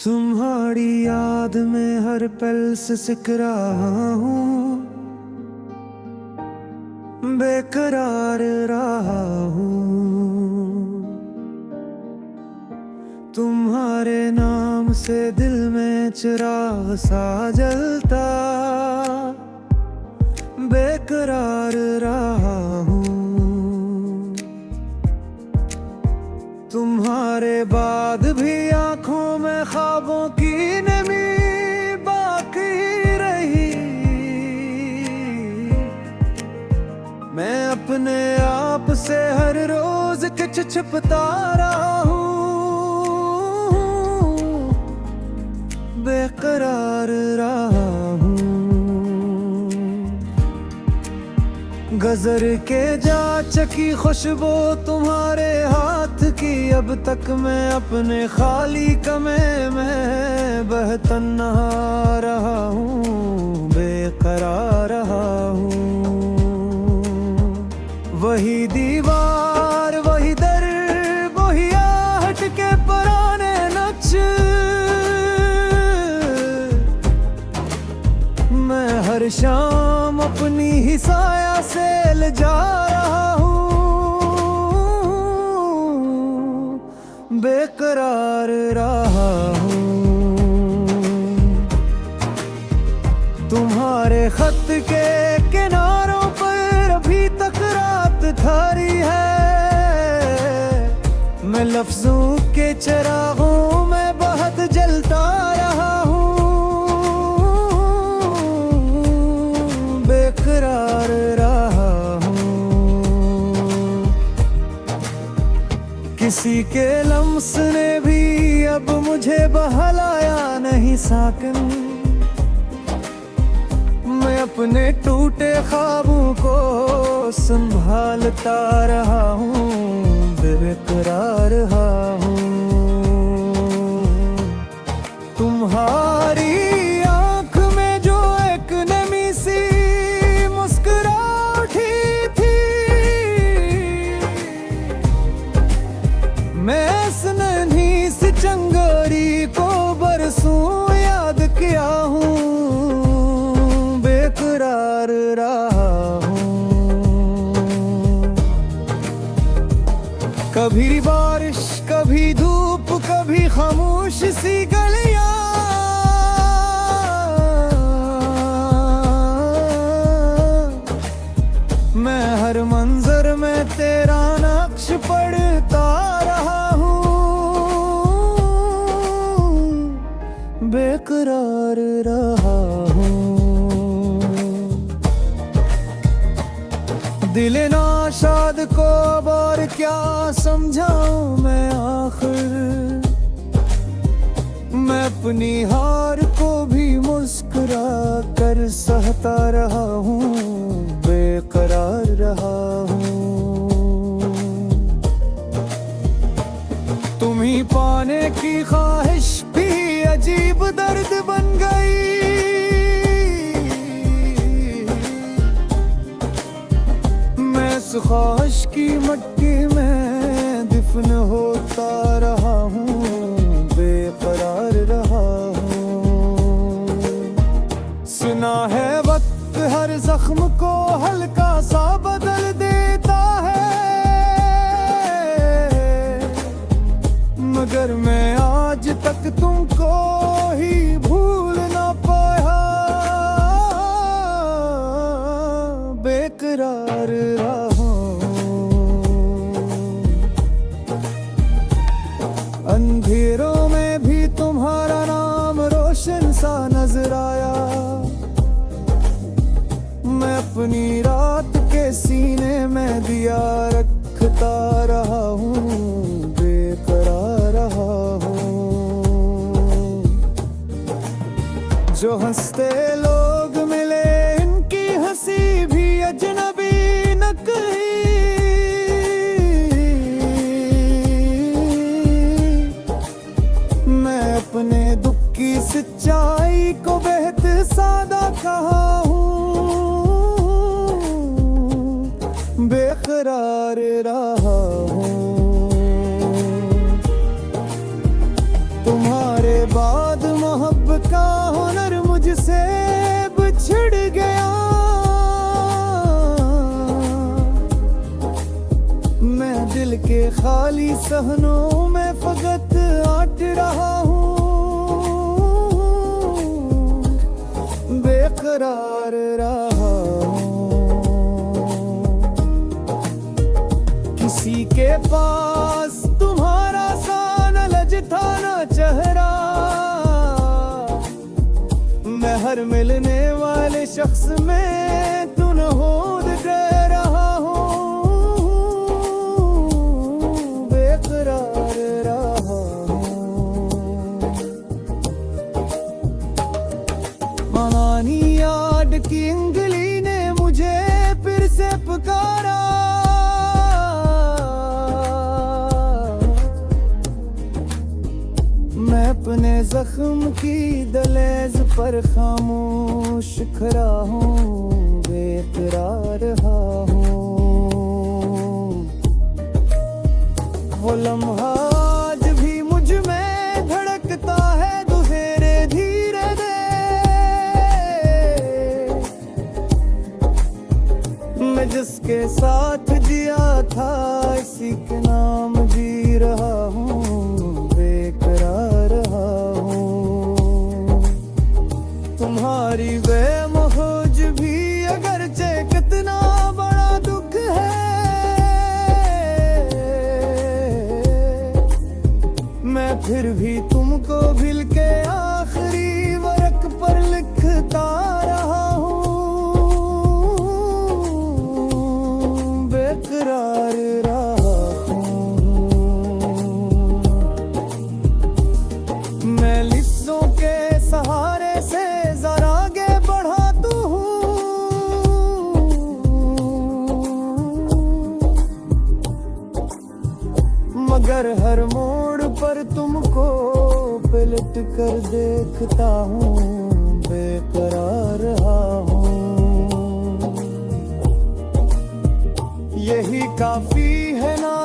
तुम्हारी याद में हर पल से सिक रहा हूँ, बेकरार रहा हूँ। तुम्हारे नाम से दिल में चिराग सा जलता, बेकरार रहा हूँ। तुम्हारे बाद भी आंखों में ख्वाबों की नमी बाकी रही। मैं अपने आप से हर रोज कुछ छिपता रहा हूँ, बेकरार रहा हूँ। गजर के जाच की खुशबू तुम्हारे हाथ की, अब तक मैं अपने खाली कमरे में बहतन्हा रहा हूँ, बेकरार रहा हूँ। वही दीवार, वही दर, वही आहट के पुराने नक्श, मैं हर शाम अपनी ही साया से जा रहा हूँ, बेकरार रहा हूँ। तुम्हारे खत के किनारों पर अभी तक रात खड़ी है। मैं लफ्जों के चिरागों में बहुत जलता रहा हूँ, बेकरार रहा हूँ। किसी के लम्स ने भी अब मुझे बहलाया नहीं साकिन। मैं अपने टूटे ख्वाबों को संभालता रहा हूँ, बेकरार रहा हूँ। तुम्हारी आंख में जो एक नमी सी मुस्कुराहट थी, मैं इस नन्ही सी चंगारी को बरसों याद किया हूँ, बेकरार रहा हूँ। कभी बारिश, कभी धूप, कभी खामोश सी गलियां, मैं हर मंजर में तेरा नक्श पढ़ता रहा हूँ, बेकरार रहा हूँ। दिल नाशाद को अब और क्या समझाऊं मैं आखिर। मैं अपनी हार को भी मुस्कुरा कर सहता रहा हूँ, बेकरार रहा हूँ। तुम्हीं पाने की ख्वाहिश भी अजीब दर्द बन गई। मैं इस ख्वाहिश की मट्टी में दफन होता रहा हूँ, बेकरार रहा हूँ। सुना है वक्त हर जख्म को हल्का सा बदल देता है, मगर मैं आज तक तुमको ही भूल ना पाया, बेकरार रहा हूँ। अंधेरों में भी तुम्हारा नाम रोशन सा नजर आया। मैं अपनी रात के सीने में दिया रखता रहा हूँ, बेकरार रहा हूँ। जो हंसते लोग मिले इनकी हंसी भी अजनबी न कही। मैं अपने दुख की सच्चाई को बेहद सादा कहा हूँ, बेकरार रहा हूँ। तुम्हारे बाद खाली सहनों में फकत आट रहा हूँ, बेकरार रहा हूँ। किसी के पास तुम्हारा सा न लजता न चेहरा, मैं हर मिलने वाले शख्स में तू न होद दे रहा हूँ, बेकरार रहा हूँ। मानी याद की उंगली ने मुझे फिर से पुकारा, मैं अपने जख्म की दलेज पर खामोश खड़ा हूँ, बेकरार रहा हूँ। वो लम्हा आज भी मुझ में धड़कता है दुहेरे धीरे दे, मैं जिसके साथ जिया था इसी के नाम जी रहा हूँ, बेकरार रहा हूँ। तुम्हारी बेमौज भी अगरचे कितना बड़ा दुख है, मैं फिर भी तुमको भूल के आखिरी वर्क पर लिखता रहा हूँ, बेकरार रहा हूँ। मैं लिफ्ज़ों के सहारे से जरा आगे बढ़ाता हूँ, मगर हर मोड़ पर तुमको पलट कर देखता हूँ, बेकरार रहा हूँ। यही काफी है ना